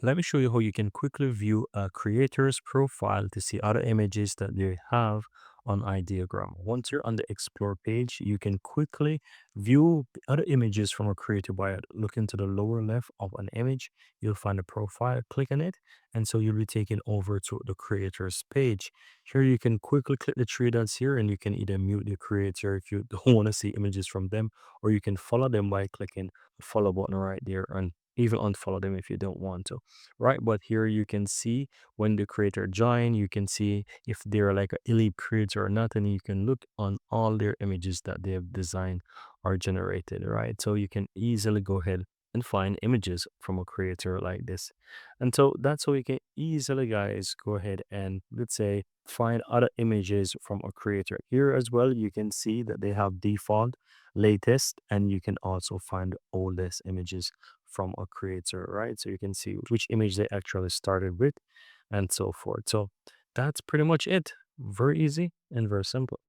Let me show you how you can quickly view a creator's profile to see other images that they have on Ideogram. Once you're on the Explore page, you can quickly view other images from a creator by looking to the lower left of an image. You'll find a profile, click on it, and so you'll be taken over to the creator's page. Here you can quickly click the three dots here, and you can either mute the creator if you don't want to see images from them, or you can follow them by clicking the follow button right there and even unfollow them if you don't want to, right? But here you can see when the creator join, you can see if they're like a elite creator or not, and you can look on all their images that they have designed or generated, right? So you can easily go ahead and find images from a creator like this. And so that's how you can easily, guys, go ahead and, let's say, find other images from a creator. Here as well, you can see that they have default, latest, and you can also find oldest images from a creator, right? So you can see which image they actually started with and so forth. So that's pretty much it. Very easy and very simple.